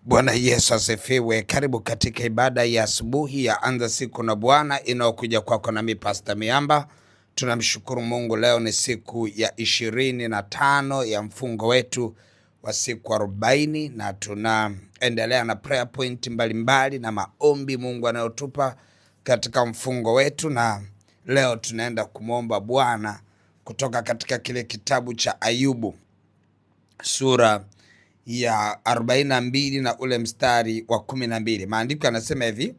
Bwana Yesu asifiwe. Karibu katika ibada ya asubuhi ya Anza Siku na Bwana inayokuja kwako nami Pastor Miamba. Tunamshukuru Mungu, leo ni siku ya 25 ya mfungo wetu wa siku 40 na tunaendelea na prayer point mbalimbali na maombi Mungu anayotupa katika mfungo wetu, na leo tunaenda kumwomba Bwana kutoka katika kile kitabu cha Ayubu sura ya 42 na ule mstari wa 12. Maandiko yanasema hivi: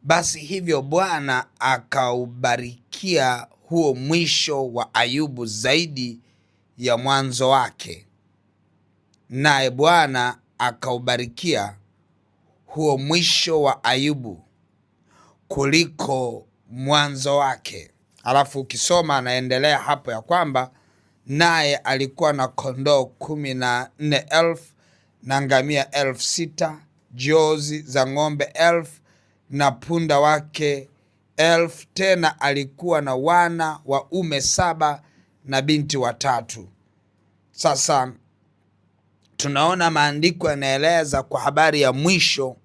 basi hivyo Bwana akaubarikia huo mwisho wa Ayubu zaidi ya mwanzo wake, naye Bwana akaubarikia huo mwisho wa Ayubu kuliko mwanzo wake. Alafu ukisoma anaendelea hapo ya kwamba naye alikuwa na kondoo 14,000 na ngamia 6,000, jozi za ng'ombe 1,000 na punda wake 1,000. Tena alikuwa na wana waume 7 na binti 3. Sasa tunaona maandiko yanaeleza kwa habari ya mwisho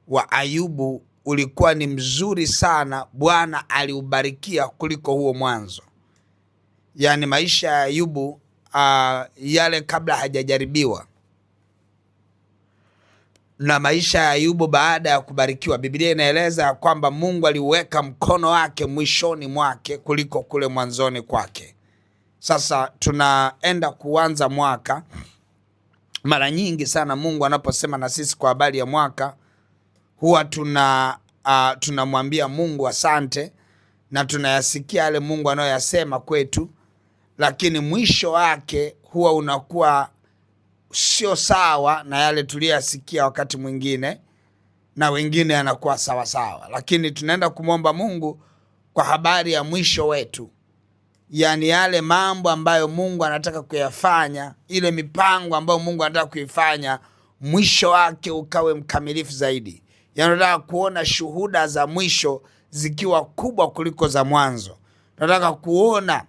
wa Ayubu ulikuwa ni mzuri sana. Bwana aliubarikia kuliko huo mwanzo. Yaani maisha ya Ayubu yale kabla hajajaribiwa na maisha ya Ayubu baada ya kubarikiwa, Biblia inaeleza kwamba Mungu aliweka mkono wake mwishoni mwake kuliko kule mwanzoni kwake. Sasa tunaenda kuanza mwaka. Mara nyingi sana Mungu anaposema na sisi kwa habari ya mwaka, huwa tunamwambia Mungu asante na tunayasikia yale Mungu anayoyasema kwetu, lakini mwisho wake huwa unakuwa sio sawa na yale tuliyasikia wakati mwingine, na wengine anakuwa sawa sawa. Lakini tunaenda kumwomba Mungu kwa habari ya mwisho wetu, yani yale mambo ambayo Mungu anataka kuyafanya, ile mipango ambayo Mungu anataka kuifanya, mwisho wake ukawe mkamilifu zaidi. Yani tunataka kuona shuhuda za mwisho zikiwa kubwa kuliko za mwanzo. Tunataka kuona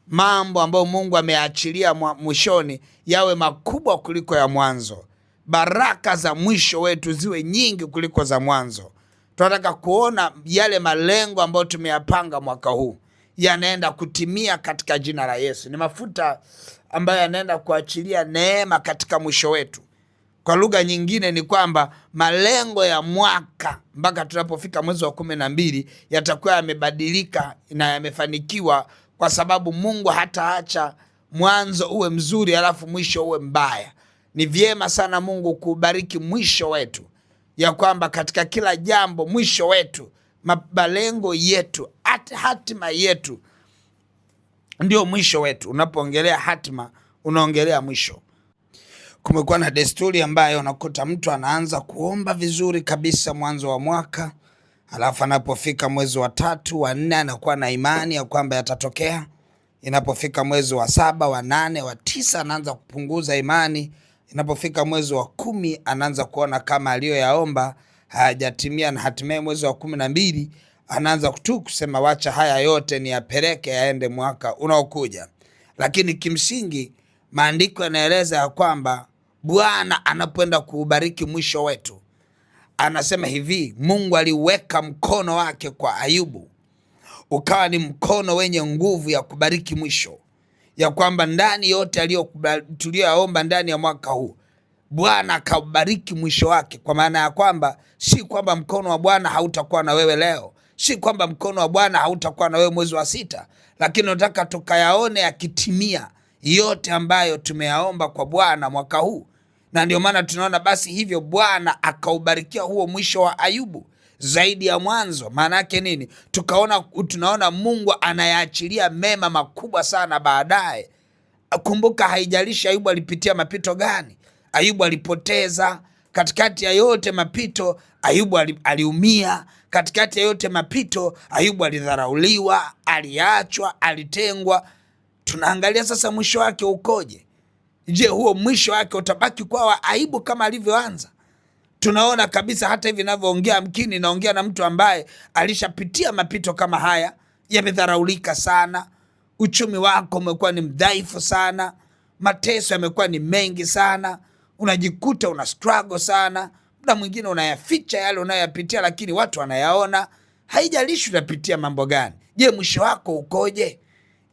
mambo ambayo Mungu ameachilia mwishoni yawe makubwa kuliko ya mwanzo. Baraka za mwisho wetu ziwe nyingi kuliko za mwanzo. Tunataka kuona yale malengo ambayo tumeyapanga mwaka huu yanaenda kutimia katika jina la Yesu. Ni mafuta ambayo yanaenda kuachilia neema katika mwisho wetu. Kwa lugha nyingine ni kwamba malengo ya mwaka mpaka tunapofika mwezi wa 12 yatakuwa yamebadilika na yamefanikiwa, kwa sababu Mungu hataacha mwanzo uwe mzuri alafu mwisho uwe mbaya. Ni vyema sana Mungu kubariki mwisho wetu, ya kwamba katika kila jambo mwisho wetu, malengo yetu, hatima yetu ndio mwisho wetu. Unapoongelea hatima unaongelea mwisho. Kumekuwa na desturi ambayo unakuta mtu anaanza kuomba vizuri kabisa mwanzo wa mwaka, alafu anapofika mwezi wa 3, wa 4 anakuwa na imani ya kwamba yatatokea. Inapofika mwezi wa 7, wa 8, wa 9 anaanza kupunguza imani. Inapofika mwezi wa 10 anaanza kuona kama aliyoyaomba hayajatimia, na hatimaye mwezi wa 12 anaanza kusema wacha haya yote ni yapeleke yaende mwaka unaokuja. Lakini kimsingi maandiko yanaeleza ya kwamba Bwana anapoenda kuubariki mwisho wetu, anasema hivi: Mungu aliweka mkono wake kwa Ayubu ukawa ni mkono wenye nguvu ya kubariki mwisho, ya kwamba ndani yote tuliyoyaomba ndani ya mwaka huu Bwana akaubariki mwisho wake. Kwa maana ya kwamba si kwamba mkono wa Bwana hautakuwa na wewe leo, si kwamba mkono wa Bwana hautakuwa na wewe mwezi wa 6, lakini nataka tukayaone yakitimia yote ambayo tumeyaomba kwa Bwana mwaka huu. Na ndio maana tunaona basi hivyo Bwana akaubarikia huo mwisho wa Ayubu zaidi ya mwanzo. Maana yake nini? Tunaona Mungu anayaachilia mema makubwa sana baadaye. Kumbuka, haijalishi Ayubu alipitia mapito gani. Ayubu alipoteza. Katikati ya yote mapito Ayubu aliumia. Katikati ya yote mapito Ayubu alidharauliwa, aliachwa, alitengwa. Tunaangalia sasa mwisho wake ukoje. Je, huo mwisho wake utabaki kwa wa Ayubu kama alivyoanza? Tunaona kabisa hata hivi ninavyoongea, amkini naongea na mtu ambaye alishapitia mapito kama haya. Yamedharaulika sana, uchumi wako umekuwa ni mdhaifu sana, mateso yamekuwa ni mengi sana, unajikuta una struggle sana. Muda mwingine unayaficha yale unayoyapitia, lakini watu wanayaona. Haijalishi unapitia mambo gani. Je, mwisho wako ukoje?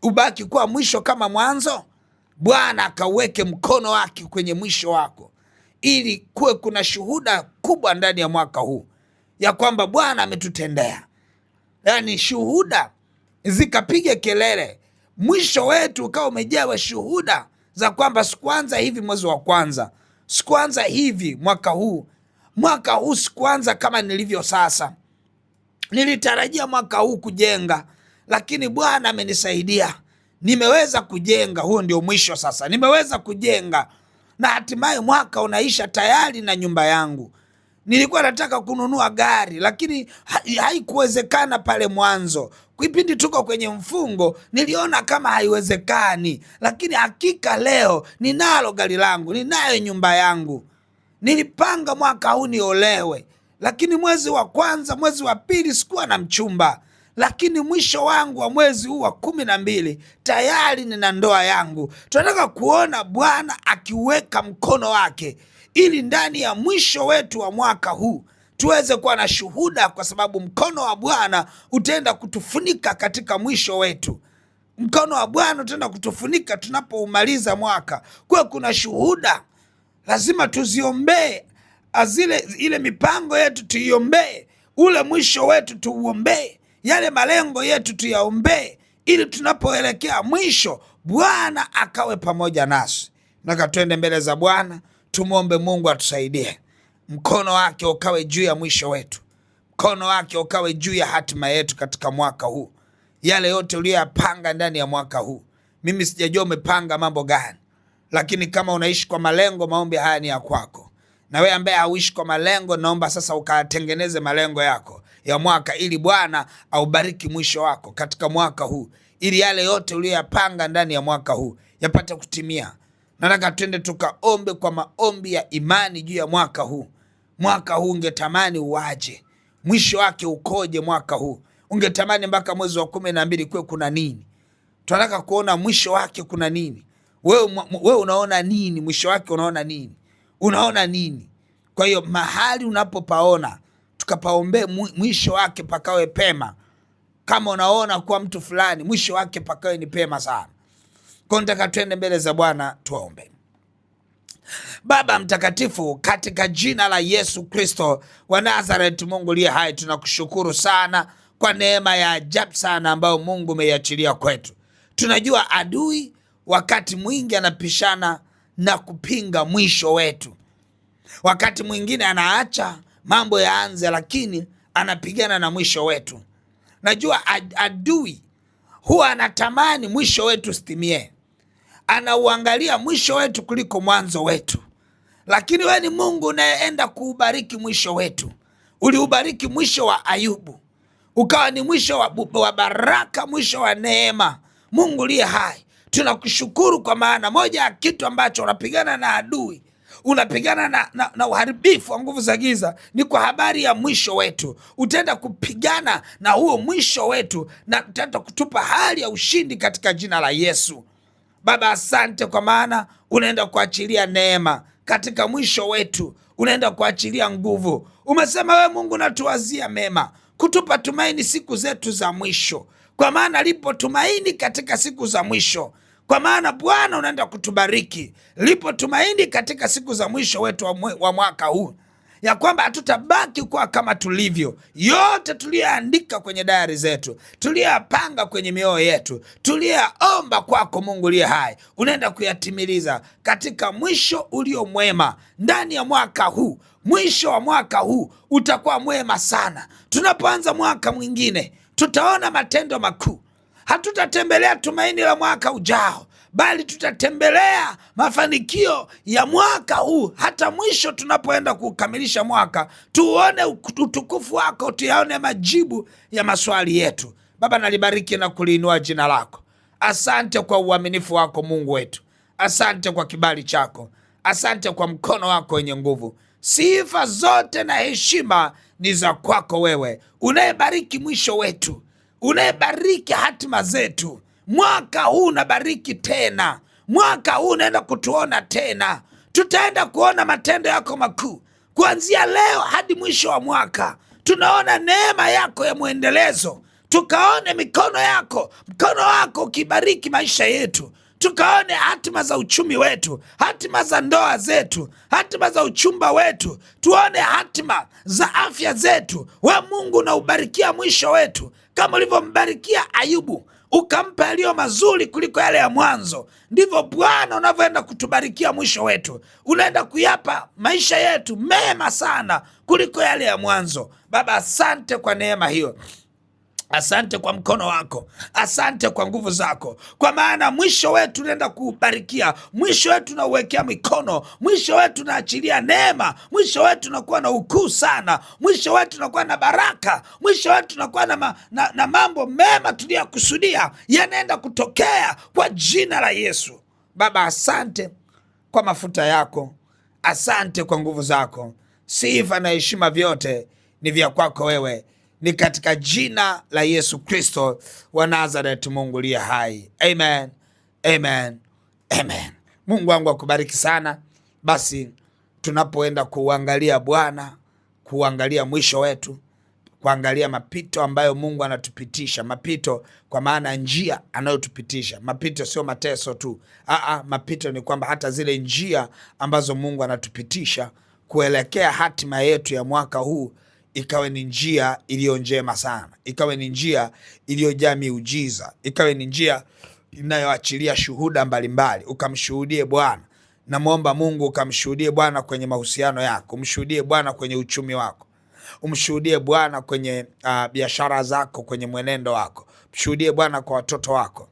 Ubaki kuwa mwisho kama mwanzo? Bwana akaweke mkono wake kwenye mwisho wako, ili kuwe kuna shuhuda kubwa ndani ya mwaka huu ya kwamba Bwana ametutendea. Yaani shuhuda zikapige kelele, mwisho wetu ukawa umejawa shuhuda za kwamba sikuanza hivi mwezi wa kwanza, sikuanza hivi mwaka huu sikuanza kama nilivyo sasa. Nilitarajia mwaka huu kujenga, lakini Bwana amenisaidia, nimeweza kujenga. Huo ndio mwisho sasa, nimeweza kujenga, na hatimaye mwaka unaisha tayari na nyumba yangu. Nilikuwa nataka kununua gari, lakini haikuwezekana pale mwanzo. Kipindi tuko kwenye mfungo niliona kama haiwezekani, lakini hakika leo ninalo gari langu, ninayo nyumba yangu. Nilipanga mwaka huu niolewe, lakini mwezi wa kwanza, mwezi wa pili sikuwa na mchumba, lakini mwisho wangu wa mwezi huu wa 12 tayari nina ndoa yangu. Tunataka kuona Bwana akiweka mkono wake, ili ndani ya mwisho wetu wa mwaka huu tuweze kuwa na shuhuda, kwa sababu mkono wa Bwana utaenda kutufunika katika mwisho wetu. Mkono wa Bwana utaenda kutufunika tunapoumaliza mwaka. Kwa kuna shuhuda, lazima tuziombee ile mipango yetu, tuiombee ule mwisho wetu, tuuombee yale malengo yetu, tuyaombee, ili tunapoelekea mwisho Bwana akawe pamoja nasi. Nataka twende mbele za Bwana, tumwombe Mungu atusaidie. Mkono wake ukawe juu ya mwisho wetu, mkono wake ukawe juu ya hatima yetu katika mwaka huu. Yale yote uliyoyapanga ndani ya mwaka huu, mimi sijajua umepanga mambo gani, lakini kama unaishi kwa malengo, maombi haya ni ya kwako. Na wewe ambaye hauishi kwa malengo, naomba sasa ukatengeneze malengo yako ya mwaka, ili Bwana aubariki mwisho wako katika mwaka huu, ili yale yote uliyoyapanga ndani ya mwaka huu yapate kutimia. Nataka twende tukaombe kwa maombi ya imani juu ya mwaka huu. Mwaka huu ungetamani uwaje? Mwisho wake ukoje mwaka huu? Ungetamani mpaka mwezi wa 12 kuwe kuna nini? Tunataka kuona mwisho wake kuna nini. Wewe unaona nini? Mwisho wake unaona nini? Unaona nini? Kwa hiyo mahali unapopaona, tukapaombee mwisho wake pakawe pema. Kama unaona kuwa mtu fulani, mwisho wake pakawe ni pema sana. Kwa nataka twende mbele za Bwana tuombe. Baba mtakatifu, katika jina la Yesu Kristo wa Nazareti, Mungu liye hai, tunakushukuru sana kwa neema ya ajabu sana ambayo Mungu umeiachilia kwetu. Tunajua adui wakati mwingi anapishana na kupinga mwisho wetu. Wakati mwingine anaacha mambo yaanze, lakini anapigana na mwisho wetu. Najua adui huwa anatamani mwisho wetu sitimie. Anauangalia mwisho wetu kuliko mwanzo wetu. Lakini wewe ni Mungu unayeenda kuubariki mwisho wetu. Uliubariki mwisho wa Ayubu, ukawa ni mwisho wa baraka, mwisho wa neema. Mungu liye hai, tunakushukuru kwa maana moja ya kitu ambacho unapigana na adui, unapigana na uharibifu wa nguvu za giza, ni kwa habari ya mwisho wetu. Utaenda kupigana na huo mwisho wetu, na utaenda kutupa hali ya ushindi katika jina la Yesu. Baba, asante kwa maana unaenda kuachilia neema katika mwisho wetu, unaenda kuachilia nguvu. Umesema wewe Mungu natuwazia mema, kutupa tumaini siku zetu za mwisho, kwa maana lipo tumaini katika siku za mwisho. Kwa maana Bwana unaenda kutubariki, lipo tumaini katika siku za mwisho wetu wa mwaka huu, ya kwamba hatutabaki kuwa kama tulivyo. Yote tuliyoandika kwenye dayari zetu, tuliyapanga kwenye mioyo yetu, tuliyaomba kwako Mungu liye hai, unaenda kuyatimiliza katika mwisho ulio mwema ndani ya mwaka huu. Mwisho wa mwaka huu utakuwa mwema sana. Tunapoanza mwaka mwingine, tutaona matendo makuu. Hatutatembelea tumaini la mwaka ujao, bali tutatembelea mafanikio ya mwaka huu. Hata mwisho tunapoenda kukamilisha mwaka, tuone utukufu wako, tuyaone majibu ya maswali yetu. Baba, nalibariki na kuliinua jina lako. Asante kwa uaminifu wako Mungu wetu. Asante kwa kibali chako. Asante kwa mkono wako wenye nguvu. Sifa zote na heshima ni za kwako wewe, unayebariki mwisho wetu, unayebariki hatima zetu. Mwaka huu unabariki tena. Mwaka huu unaenda kutuona tena tutaenda kuona matendo yako makuu kuanzia leo hadi mwisho wa mwaka. Tunaona neema yako ya mwendelezo, tukaone mikono wako ukibariki maisha yetu, tukaone hatima za uchumi wetu, hatima za ndoa zetu, hatima za uchumba wetu, tuone hatima za afya zetu. We Mungu na ubarikia mwisho wetu kama ulivyombarikia Ayubu, ukampa yaliyo mazuri kuliko yale ya mwanzo. Ndivyo Bwana unavyoenda kutubarikia mwisho wetu, unaenda kuyapa maisha yetu mema sana kuliko yale ya mwanzo. Baba, asante kwa neema hiyo. Asante kwa mkono wako, asante kwa nguvu zako, kwa maana mwisho wetu unaenda kubarikia, mwisho wetu unauwekea mikono, mwisho wetu unaachilia neema, mwisho wetu unakuwa na ukuu sana, mwisho wetu unakuwa na baraka, mwisho wetu unakuwa na mambo mema tuliyokusudia yanaenda kutokea kwa jina la Yesu. Baba, asante kwa mafuta yako, asante kwa nguvu zako. Sifa na heshima vyote ni vya kwako wewe. Ni katika jina la Yesu Kristo wa Nazareth, Mungu liye hai. Amen, amen, amen. Mungu wangu akubariki sana. Basi tunapoenda kuangalia Bwana, kuangalia mwisho wetu, kuangalia mapito ambayo Mungu anatupitisha, mapito kwa maana njia anayotupitisha. Mapito sio mateso tu. Mapito ni kwamba hata zile njia ambazo Mungu anatupitisha kuelekea hatima yetu ya mwaka huu ikawe ni njia iliyo njema sana, ikawe ni njia iliyojaa miujiza, ikawe ni njia inayoachilia shuhuda mbalimbali. Ukamshuhudie Bwana. Namwomba Mungu ukamshuhudie Bwana kwenye mahusiano yako, umshuhudie Bwana kwenye uchumi wako, umshuhudie Bwana kwenye biashara zako, kwenye mwenendo wako, mshuhudie Bwana kwa watoto wako.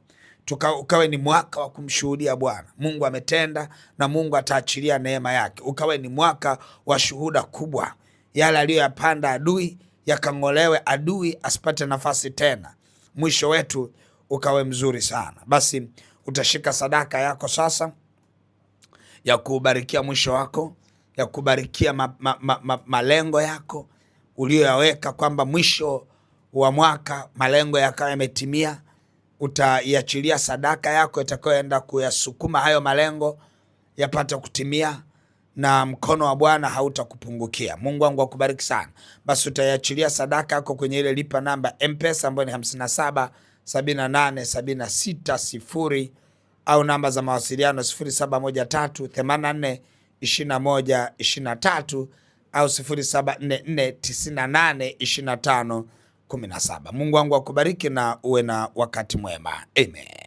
Ukawe ni mwaka wa kumshuhudia Bwana. Mungu ametenda na Mungu ataachilia neema yake. Ukawe ni mwaka wa shuhuda kubwa. Yale aliyoyapanda adui yakang'olewe, adui asipate nafasi tena. Mwisho wetu ukawe mzuri sana. Basi utashika sadaka yako sasa ya kubarikia mwisho wako, ya kubarikia malengo yako uliyoyaweka, kwamba mwisho wa mwaka malengo yakawa yametimia. Utaiachilia sadaka yako itakayoenda kuyasukuma hayo malengo yapate kutimia, na mkono wa Bwana hautakupungukia. Mungu wangu akubariki sana. Basi utaiachilia sadaka yako kwenye ile lipa namba M-Pesa ambayo ni 57 78 76 0, au namba za mawasiliano 0713 84 21 23 au 0744 98 25 17. Mungu wangu akubariki na uwe na wakati mwema. Amen.